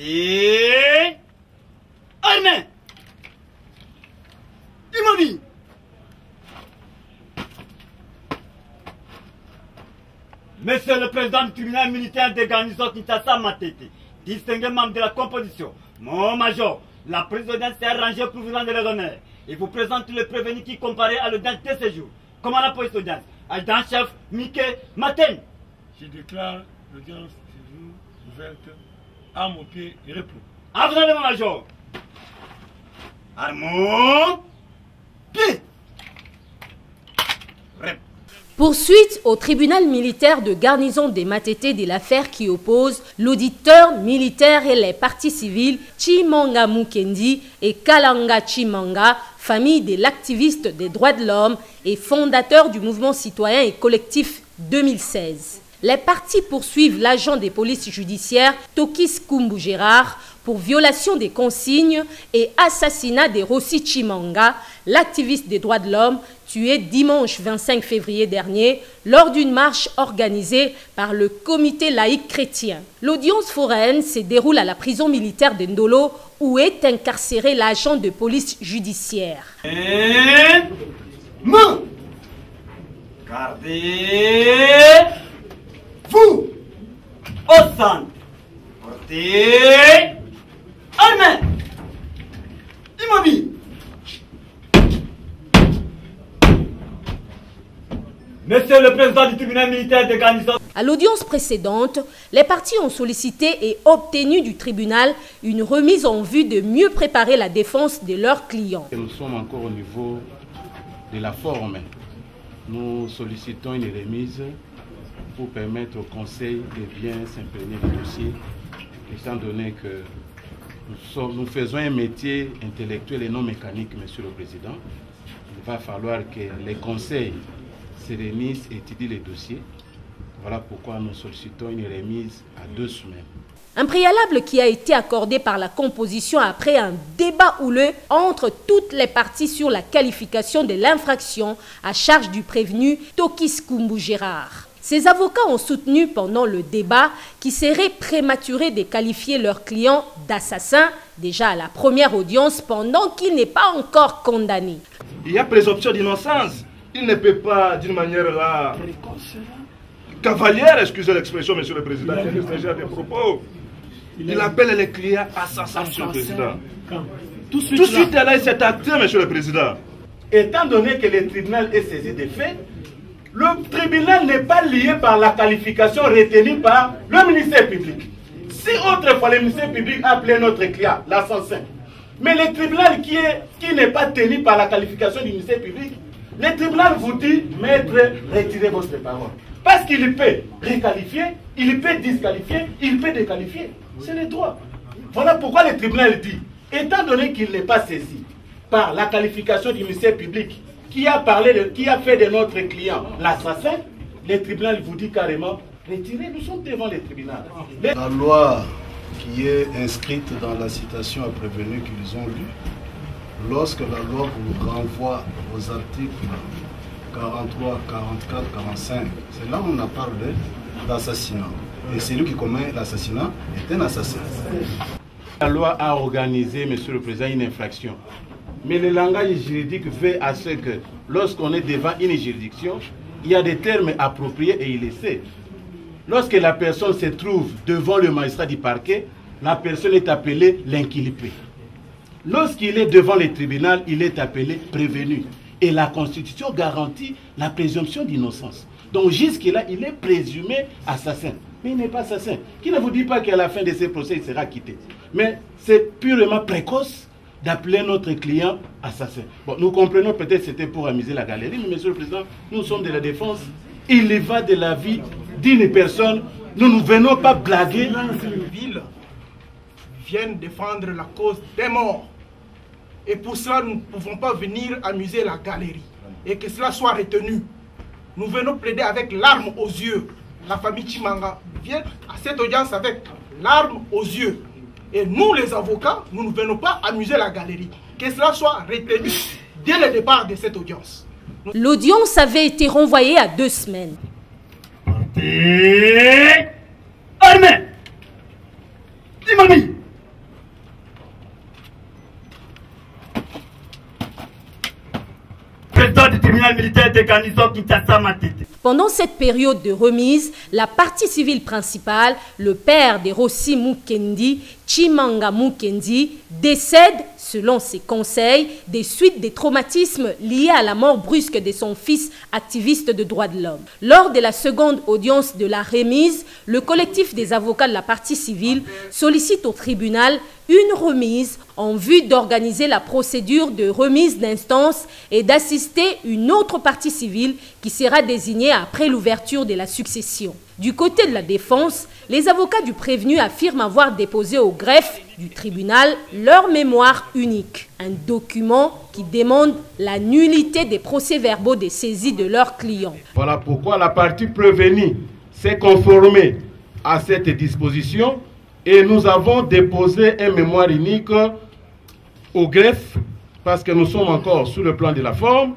Parti armé. Immobile. Monsieur le Président du tribunal militaire de garnison Kinshasa Matete, distingué membre de la composition, mon major, la présidence s'est arrangée pour vous rendre les honneurs. Il vous présente le prévenu qui comparait à l'audience de ce jour. Comment la police audience? Adjudant-chef Mickey Maten. Je déclare l'audience ce jour ouverte à mon pied et repos. À vous, mon major. Armons. Pied. Poursuite au tribunal militaire de garnison des Matete de l'affaire qui oppose l'auditeur militaire et les partis civils Chimanga Mukendi et Kalanga Chimanga, famille de l'activiste des droits de l'homme et fondateur du mouvement citoyen et collectif 2016. Les partis poursuivent l'agent des polices judiciaires Tokis Kumbu Gérard pour violation des consignes et assassinat de Rossi Chimanga, l'activiste des droits de l'homme, tué dimanche 25 février dernier lors d'une marche organisée par le comité laïque chrétien. L'audience foraine se déroule à la prison militaire de Ndolo où est incarcéré l'agent de police judiciaire. Gardez-vous au centre. Portez armée. Immobile. Monsieur le Président du tribunal militaire de garnison. À l'audience précédente, les parties ont sollicité et obtenu du tribunal une remise en vue de mieux préparer la défense de leurs clients. Nous sommes encore au niveau de la forme. Nous sollicitons une remise pour permettre au Conseil de bien s'imprégner du dossier, étant donné que nous faisons un métier intellectuel et non mécanique, Monsieur le Président. Il va falloir que les conseils se réunissent et étudient les dossiers. Voilà pourquoi nous sollicitons une remise à 2 semaines. Un préalable qui a été accordé par la composition après un débat houleux entre toutes les parties sur la qualification de l'infraction à charge du prévenu Tokis Kumbu Gérard. Ses avocats ont soutenu pendant le débat qu'il serait prématuré de qualifier leur client d'assassin déjà à la première audience pendant qu'il n'est pas encore condamné. Il y a présomption d'innocence. Il ne peut pas, d'une manière là, cavalière, excusez l'expression, Monsieur le Président, des propos. Il appelle les clients assassins, Monsieur le Président. Tout de suite, là, il s'est acté, Monsieur le Président. Étant donné que le tribunal est saisi des faits, le tribunal n'est pas lié par la qualification retenue par le ministère public. Si autrefois le ministère public appelait notre client l'assassin, mais le tribunal qui n'est pas tenu par la qualification du ministère public, le tribunal vous dit, maître, retirez votre parole. Parce qu'il peut requalifier, il peut disqualifier, il peut déqualifier. C'est le droit. Voilà pourquoi le tribunal dit, étant donné qu'il n'est pas saisi par la qualification du ministère public, qui a fait de notre client l'assassin, le tribunal vous dit carrément, retirez, nous sommes devant le tribunal. La loi qui est inscrite dans la citation à prévenir qu'ils ont lue, lorsque la loi vous renvoie aux articles 43, 44, 45, c'est là où on a parlé d'assassinat. Et celui qui commet l'assassinat est un assassin. La loi a organisé, Monsieur le Président, une infraction. Mais le langage juridique veut à ce que, lorsqu'on est devant une juridiction, il y a des termes appropriés et il les sait. Lorsque la personne se trouve devant le magistrat du parquet, la personne est appelée l'inculpé. Lorsqu'il est devant le tribunal, il est appelé prévenu. Et la Constitution garantit la présomption d'innocence. Donc jusque-là, il est présumé assassin. Mais il n'est pas assassin. Qui ne vous dit pas qu'à la fin de ce procès, il sera quitté. Mais c'est purement précoce d'appeler notre client assassin. Bon, nous comprenons peut-être que c'était pour amuser la galerie, mais Monsieur le Président, nous sommes de la défense. Il y va de la vie d'une personne. Nous ne venons pas blaguer. Les villes viennent défendre la cause des morts. Et pour cela, nous ne pouvons pas venir amuser la galerie. Et que cela soit retenu. Nous venons plaider avec larmes aux yeux. La famille Chimanga vient à cette audience avec larmes aux yeux. Et nous, les avocats, nous ne venons pas amuser la galerie. Que cela soit retenu dès le départ de cette audience. L'audience avait été renvoyée à 2 semaines. Parti armé. Immobile. tribunal militaire de garnison Kinshasa Matete. Pendant cette période de remise, la partie civile principale, le père de Rossi Mukendi, Chimanga Mukendi, décède, selon ses conseils, des suites des traumatismes liés à la mort brusque de son fils activiste de droits de l'homme. Lors de la seconde audience de la remise, le collectif des avocats de la partie civile sollicite au tribunal une remise en vue d'organiser la procédure de remise d'instance et d'assister une autre partie civile qui sera désignée après l'ouverture de la succession. Du côté de la défense, les avocats du prévenu affirment avoir déposé au greffe du tribunal leur mémoire unique, un document qui demande la nullité des procès-verbaux des saisies de leurs clients. Voilà pourquoi la partie prévenue s'est conformée à cette disposition et nous avons déposé un mémoire unique au greffe parce que nous sommes encore sur le plan de la forme,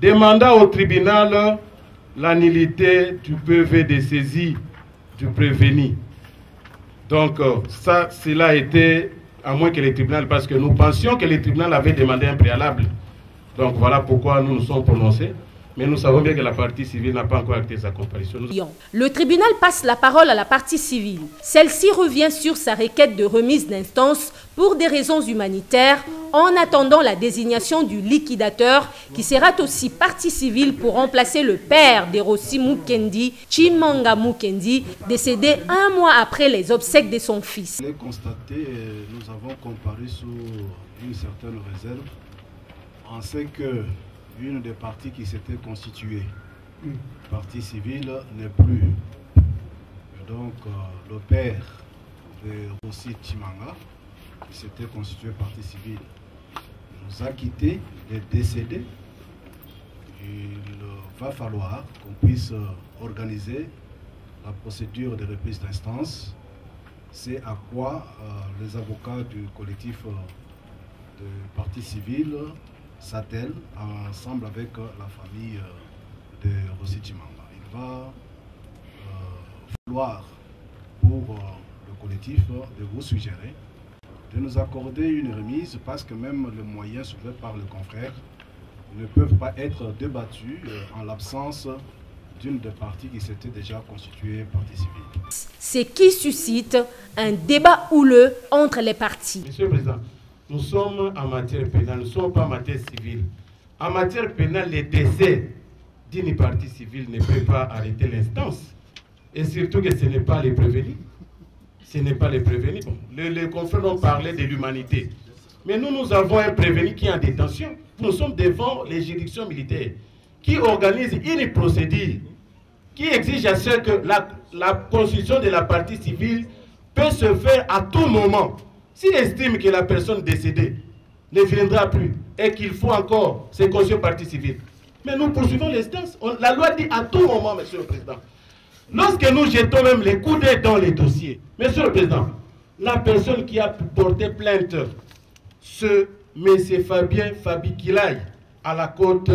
demandant au tribunal la nullité du PV de saisie du prévenu. Donc ça, cela a été, à moins que le tribunal, parce que nous pensions que le tribunal avait demandé un préalable. Donc voilà pourquoi nous nous sommes prononcés. Mais nous savons bien que la partie civile n'a pas encore acté sa comparution. Le tribunal passe la parole à la partie civile. Celle-ci revient sur sa requête de remise d'instance pour des raisons humanitaires en attendant la désignation du liquidateur qui sera aussi partie civile pour remplacer le père de Rossi Mukendi, Chimanga Mukendi, décédé un mois après les obsèques de son fils. On l'a constaté, nous avons comparé sous une certaine réserve. On sait que une des parties qui s'était constituée, partie civile, n'est plus. Et donc, le père de Rossi Chimanga, qui s'était constitué partie civile, nous a quittés, il est décédé. Il va falloir qu'on puisse organiser la procédure de reprise d'instance. C'est à quoi les avocats du collectif de partie civile s'attelle ensemble avec la famille de Rossi Chimanga. Il va falloir pour le collectif de vous suggérer de nous accorder une remise parce que même les moyens soulevés par le confrère ne peuvent pas être débattus en l'absence d'une des parties qui s'était déjà constituée partie civile. Ce qui suscite un débat houleux entre les parties. Monsieur le Président, nous sommes en matière pénale, nous ne sommes pas en matière civile. En matière pénale, le décès d'une partie civile ne peut pas arrêter l'instance. Et surtout que ce n'est pas les prévenus. Ce n'est pas les prévenus. Bon, les confrères ont parlé de l'humanité. Mais nous avons un prévenu qui est en détention. Nous sommes devant les juridictions militaires qui organisent une procédure qui exige à ce que la constitution de la partie civile peut se faire à tout moment. S'il estime que la personne décédée ne viendra plus et qu'il faut encore se constituer partie civile, mais nous poursuivons l'instance. La loi dit à tout moment, Monsieur le Président. Lorsque nous jetons même les coups d'œil dans les dossiers, Monsieur le Président, la personne qui a porté plainte, ce M. Fabien Fabi Kilaï, à la côte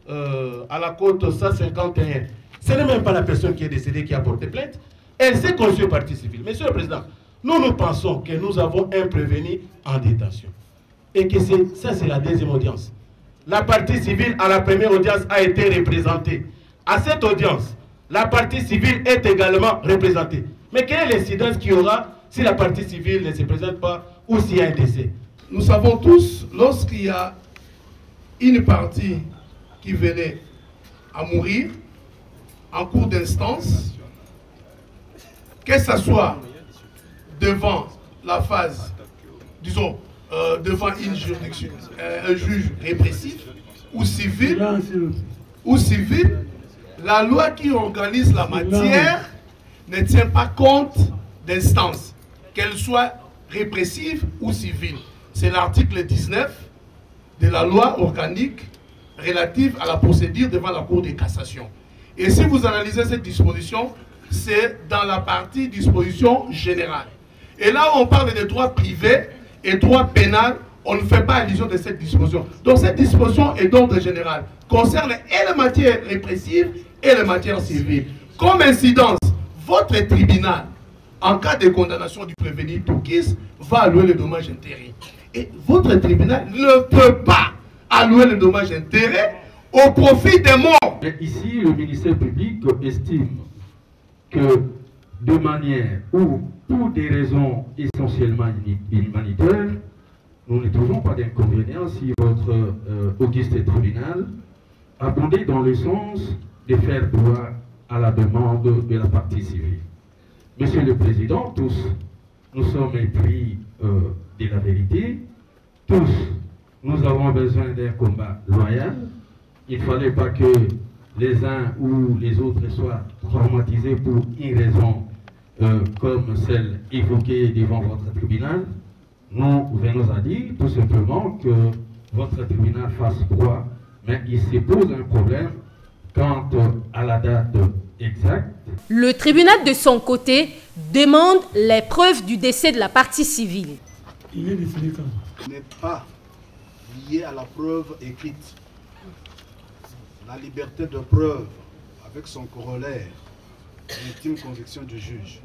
151, ce n'est même pas la personne qui est décédée qui a porté plainte. Elle s'est constituée partie civile. Monsieur le Président, nous pensons que nous avons un prévenu en détention. Et que ça, c'est la deuxième audience. La partie civile, à la première audience, a été représentée. À cette audience, la partie civile est également représentée. Mais quelle est l'incidence qu'il y aura si la partie civile ne se présente pas ou s'il y a un décès? Nous savons tous, lorsqu'il y a une partie qui venait à mourir en cours d'instance, que ce soit devant la phase, disons, devant une juridiction, un juge répressif ou civil, la loi qui organise la matière ne tient pas compte d'instance, qu'elle soit répressive ou civile. C'est l'article 19 de la loi organique relative à la procédure devant la Cour de cassation. Et si vous analysez cette disposition, c'est dans la partie disposition générale. Et là, on parle de droits privés et droits pénals, on ne fait pas allusion de cette disposition. Donc cette disposition est d'ordre général, concerne et les matières répressives et les matières civiles. Comme incidence, votre tribunal, en cas de condamnation du prévenu Toukis, va allouer le dommage intérêt. Et votre tribunal ne peut pas allouer le dommage intérêt au profit des morts. Mais ici, le ministère public estime que de manière ou pour des raisons essentiellement humanitaires, nous ne trouvons pas d'inconvénient si votre auguste tribunal abondait dans le sens de faire droit à la demande de la partie civile. Monsieur le Président, tous, nous sommes épris de la vérité. Tous, nous avons besoin d'un combat loyal. Il ne fallait pas que les uns ou les autres soient traumatisés pour une raison comme celle évoquée devant votre tribunal. Nous venons à dire tout simplement que votre tribunal fasse droit, mais il se pose un problème quant à la date exacte. Le tribunal de son côté demande les preuves du décès de la partie civile. Il est décédé quand? N'est pas lié à la preuve écrite. La liberté de preuve, avec son corollaire, l'intime conviction du juge.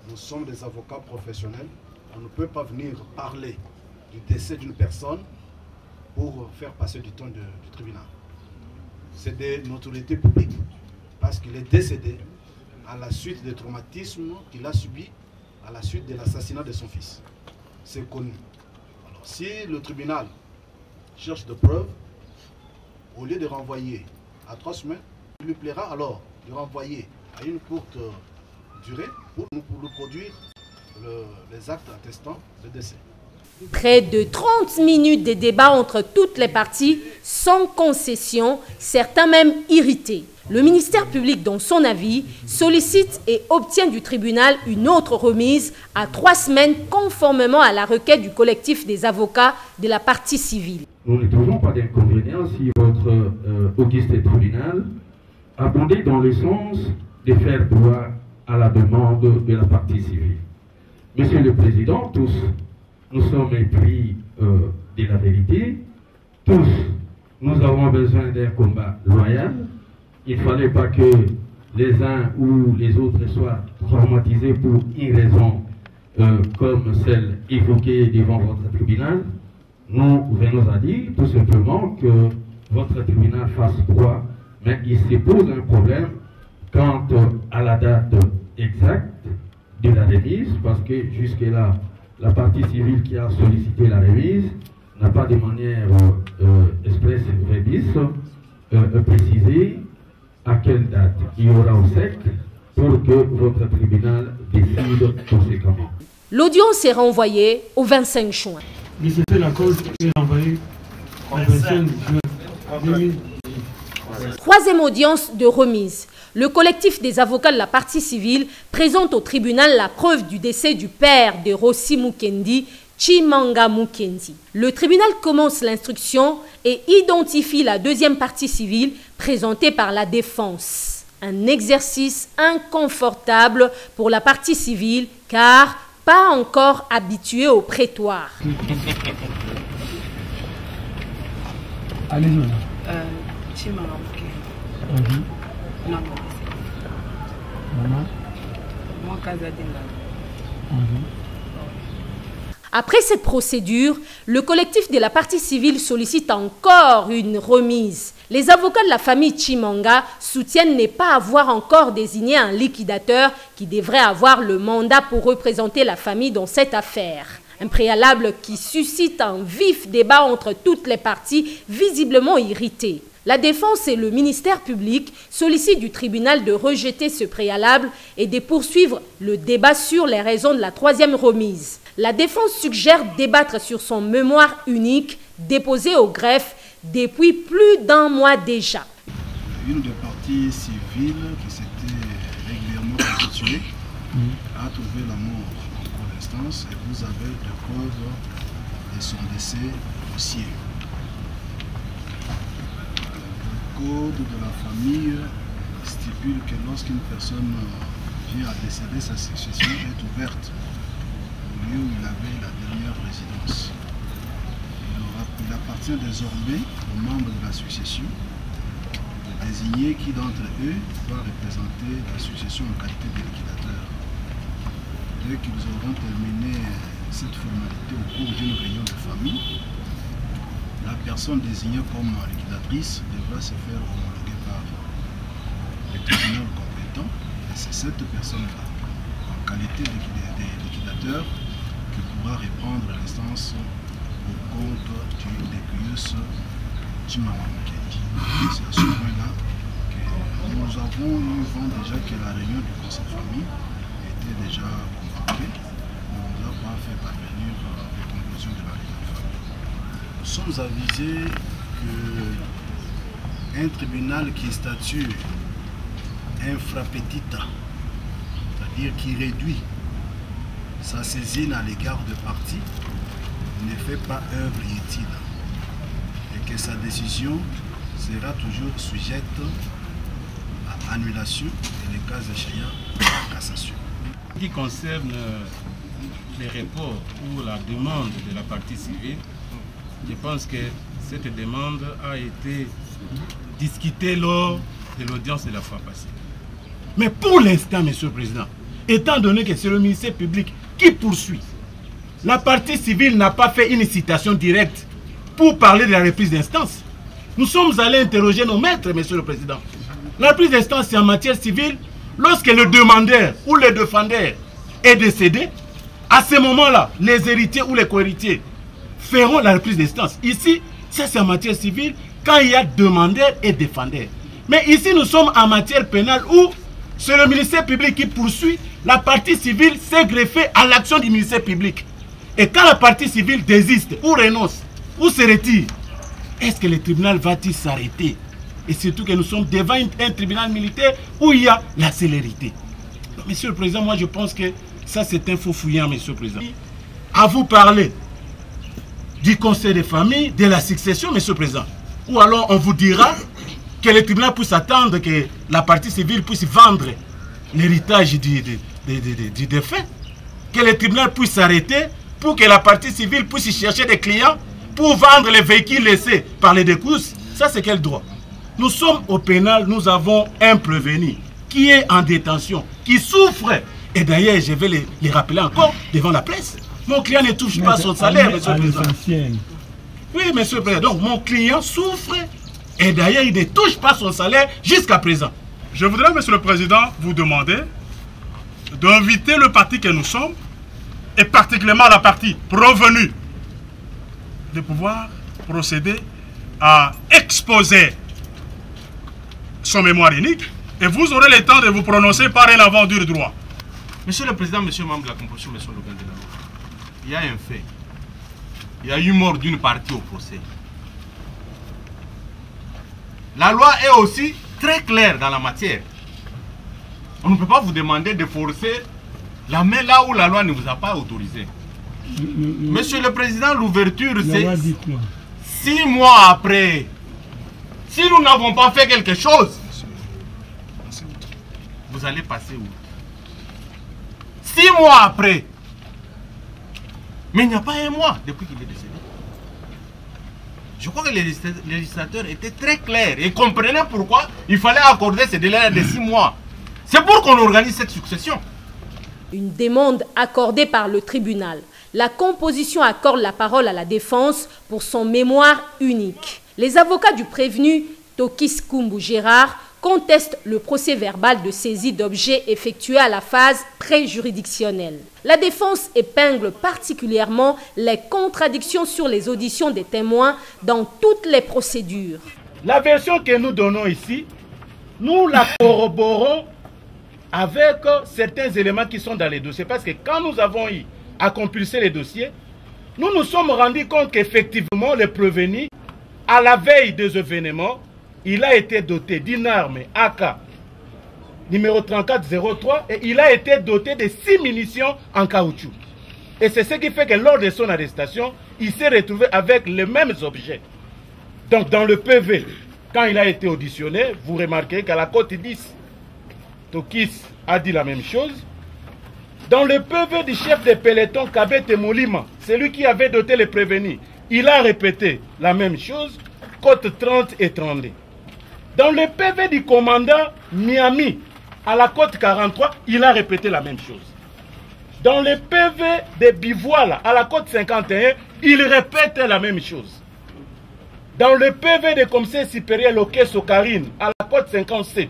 Nous sommes des avocats professionnels. On ne peut pas venir parler du décès d'une personne pour faire passer du temps du tribunal. C'est de l'autorité publique parce qu'il est décédé à la suite des traumatismes qu'il a subis à la suite de l'assassinat de son fils. C'est connu. Alors, si le tribunal cherche des preuves, au lieu de renvoyer à 3 semaines, il lui plaira alors de renvoyer à une courte durée pour nous produire les actes attestant le décès. Près de 30 minutes de débat entre toutes les parties, sans concession, certains même irrités. Le ministère public, dans son avis, sollicite et obtient du tribunal une autre remise à 3 semaines conformément à la requête du collectif des avocats de la partie civile. Nous ne trouvons pas d'inconvénient si votre auguste tribunal abondait dans le sens de faire droit à la demande de la partie civile. Monsieur le Président, tous, nous sommes épris de la vérité. Tous, nous avons besoin d'un combat loyal. Il ne fallait pas que les uns ou les autres soient traumatisés pour une raison comme celle évoquée devant votre tribunal. Nous venons à dire tout simplement que votre tribunal fasse droit, mais il se pose un problème quant à la date exacte de la remise, parce que jusque-là, la partie civile qui a sollicité la remise n'a pas de manière express verbis précisé à quelle date il y aura au sec pour que votre tribunal décide conséquemment. L'audience est renvoyée au 25 juin. C'était la cause est renvoyée au 25 juin 2010. Troisième audience de remise. Le collectif des avocats de la partie civile présente au tribunal la preuve du décès du père de Rossi Mukendi, Chimanga Mukendi. Le tribunal commence l'instruction et identifie la deuxième partie civile présentée par la défense. Un exercice inconfortable pour la partie civile car pas encore habituée au prétoire. Allez-y. Chimanga Mukendi. Après cette procédure, le collectif de la partie civile sollicite encore une remise. Les avocats de la famille Chimanga soutiennent ne pas avoir encore désigné un liquidateur qui devrait avoir le mandat pour représenter la famille dans cette affaire. Un préalable qui suscite un vif débat entre toutes les parties visiblement irritées. La défense et le ministère public sollicitent du tribunal de rejeter ce préalable et de poursuivre le débat sur les raisons de la troisième remise. La défense suggère débattre sur son mémoire unique déposé au greffe depuis plus d'1 mois déjà. Une des parties civiles qui s'était régulièrement constituée a trouvé la mort en cours d'instance et vous avez des preuves de son décès dossier. Le code de la famille stipule que lorsqu'une personne vient à décéder, sa succession est ouverte au lieu où il avait la dernière résidence. Il appartient désormais aux membres de la succession de désigner qui d'entre eux va représenter la succession en qualité de liquidateur. Dès qu'ils auront terminé cette formalité au cours d'une réunion de famille, la personne désignée comme liquidatrice devra va se faire homologuer par le tribunal compétent. Et c'est cette personne-là, en qualité de liquidateur, qui pourra reprendre l'instance au compte du DQS Chimamanda Mukendi. C'est à ce point-là que nous avons eu vent déjà que la réunion du conseil de famille était déjà convoquée. On ne nous a pas fait parvenir les conclusions de la réunion de famille. Nous sommes avisés qu'un tribunal qui statue infrapetita, c'est-à-dire qui réduit sa saisine à l'égard de parties, ne fait pas œuvre utile et que sa décision sera toujours sujette à annulation et les cas échéants à cassation. En ce qui concerne les reports ou la demande de la partie civile, je pense que cette demande a été discutée lors de l'audience de la fois passée. Mais pour l'instant, Monsieur le Président, étant donné que c'est le ministère public qui poursuit, la partie civile n'a pas fait une citation directe pour parler de la reprise d'instance. Nous sommes allés interroger nos maîtres, Monsieur le Président. La reprise d'instance, c'est en matière civile. Lorsque le demandeur ou le défendeur est décédé, à ce moment-là, les héritiers ou les co-héritiers feront la reprise d'instance. Ici, ça c'est en matière civile, quand il y a demandeur et défendeur. Mais ici, nous sommes en matière pénale où c'est le ministère public qui poursuit. La partie civile s'est greffée à l'action du ministère public. Et quand la partie civile désiste ou renonce ou se retire, est-ce que le tribunal va-t-il s'arrêter? Et surtout que nous sommes devant un tribunal militaire où il y a la célérité. Donc, Monsieur le Président, moi je pense que ça c'est un faux fouillant, Monsieur le Président. À vous parler du conseil de famille, de la succession, Monsieur le Président. Ou alors on vous dira que le tribunal puisse attendre que la partie civile puisse vendre l'héritage du défunt. Que le tribunal puisse s'arrêter pour que la partie civile puisse chercher des clients pour vendre les véhicules laissés par les décousses. Ça, c'est quel droit? Nous sommes au pénal, nous avons un prévenu qui est en détention, qui souffre. Et d'ailleurs, je vais les rappeler encore devant la presse. Mon client ne touche pas son salaire, Monsieur le Président. Oui, Monsieur le Président. Donc, mon client souffre. Et d'ailleurs, il ne touche pas son salaire jusqu'à présent. Je voudrais, Monsieur le Président, vous demander d'inviter le parti que nous sommes, et particulièrement la partie provenue, de pouvoir procéder à exposer son mémoire unique, et vous aurez le temps de vous prononcer par un avant du droit. Monsieur le Président, Monsieur le membre de la composition, Monsieur le Président de la loi, il y a un fait. Il y a eu mort d'une partie au procès. La loi est aussi très claire dans la matière. On ne peut pas vous demander de forcer la main là où la loi ne vous a pas autorisé. Monsieur le Président, l'ouverture, c'est 6 mois après. Si nous n'avons pas fait quelque chose, vous allez passer où? 6 mois après. Mais il n'y a pas un mois depuis qu'il est décédé. Je crois que les législateurs étaient très clairs et comprenaient pourquoi il fallait accorder ce délai de 6 mois. C'est pour qu'on organise cette succession. Une demande accordée par le tribunal. La composition accorde la parole à la défense pour son mémoire unique. Les avocats du prévenu, Tokis Kumbu Gérard, contestent le procès verbal de saisie d'objets effectué à la phase préjuridictionnelle. La défense épingle particulièrement les contradictions sur les auditions des témoins dans toutes les procédures. La version que nous donnons ici, nous la corroborons avec certains éléments qui sont dans les dossiers. Parce que quand nous avons eu à compulser les dossiers, nous nous sommes rendus compte qu'effectivement, le prévenu, à la veille des événements, il a été doté d'une arme AK numéro 3403 et il a été doté de 6 munitions en caoutchouc. Et c'est ce qui fait que lors de son arrestation, il s'est retrouvé avec les mêmes objets. Donc dans le PV, quand il a été auditionné, vous remarquez qu'à la cote 10, Tokis a dit la même chose. Dans le PV du chef de peloton Kabete Moulima, celui qui avait doté les prévenus, il a répété la même chose, cote 30 et 32. Dans le PV du commandant Miami, à la cote 43, il a répété la même chose. Dans le PV de Bivoila, à la cote 51, il répète la même chose. dans le PV des commissaires supérieurs locaux Sokarine, à la côte 57,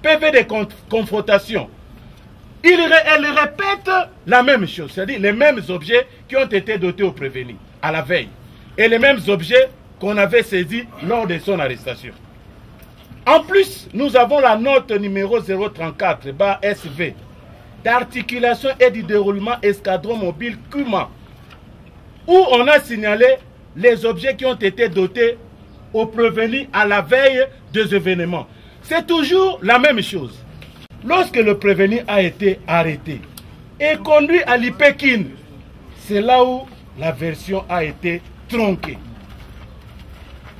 PV de confrontation, elle répète la même chose, c'est-à-dire les mêmes objets qui ont été dotés au prévenu à la veille, et les mêmes objets qu'on avait saisis lors de son arrestation. En plus, nous avons la note numéro 034-SV d'articulation et du déroulement escadron mobile Kuma, où on a signalé les objets qui ont été dotés au prévenu à la veille des événements. C'est toujours la même chose. Lorsque le prévenu a été arrêté et conduit à l'Ipékin, c'est là où la version a été tronquée.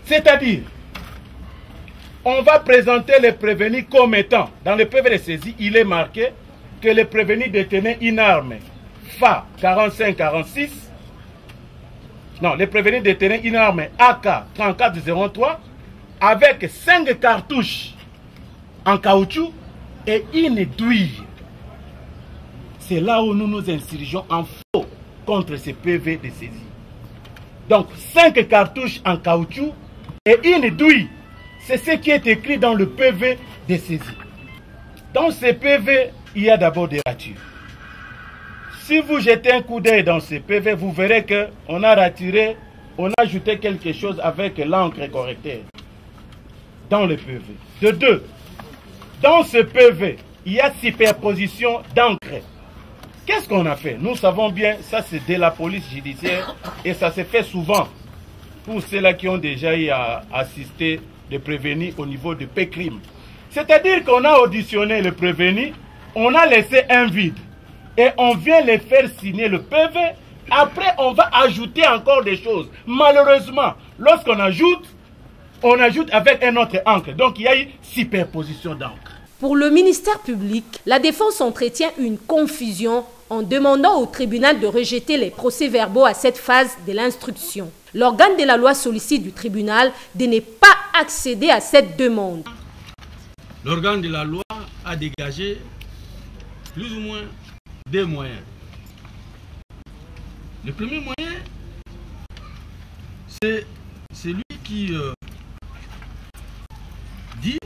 C'est-à-dire, on va présenter les prévenus comme étant, dans le PV de saisie, il est marqué que les prévenus détenaient une arme FA 45-46. Non, les prévenus détenaient une arme AK 3403 avec 5 cartouches en caoutchouc et une douille. C'est là où nous nous insurgeons en faux contre ces PV de saisie. Donc 5 cartouches en caoutchouc et une douille. C'est ce qui est écrit dans le PV de saisie. Dans ces PV, il y a d'abord des ratures. Si vous jetez un coup d'œil dans ces PV, vous verrez qu'on a raturé, on a ajouté quelque chose avec l'encre correcteur dans le PV. De deux, dans ce PV, il y a superposition d'encre. Qu'est-ce qu'on a fait? Nous savons bien, ça c'est de la police judiciaire et ça se fait souvent pour ceux-là qui ont déjà eu à assister de prévenus au niveau de PCRIM. C'est-à-dire qu'on a auditionné le prévenu, on a laissé un vide et on vient les faire signer le PV. Après, on va ajouter encore des choses. Malheureusement, lorsqu'on ajoute, on ajoute avec un autre encre. Donc, il y a eu superposition d'encre. Pour le ministère public, la défense entretient une confusion en demandant au tribunal de rejeter les procès-verbaux à cette phase de l'instruction. L'organe de la loi sollicite du tribunal de ne pas accéder à cette demande. L'organe de la loi a dégagé plus ou moins deux moyens. Le premier moyen, c'est celui qui dit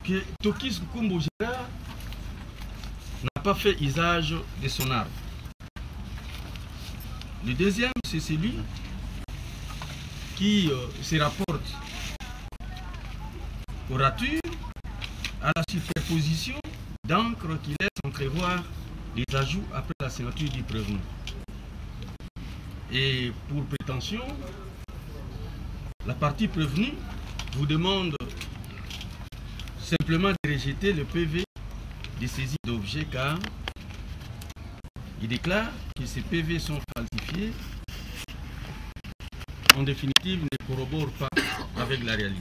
que Tokis Kumbujira n'a pas fait usage de son arme. Le deuxième, c'est celui qui se rapporte aux ratures, à la superposition d'encre qui laisse entrevoir les ajouts après la signature du prévenu. Et pour prétention, la partie prévenue vous demande simplement de rejeter le PV de saisie d'objets car il déclare que ces PV sont falsifiés. En définitive, ne corroborent pas avec la réalité.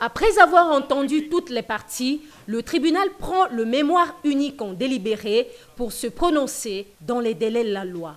Après avoir entendu toutes les parties, le tribunal prend le mémoire unique en délibéré pour se prononcer dans les délais de la loi.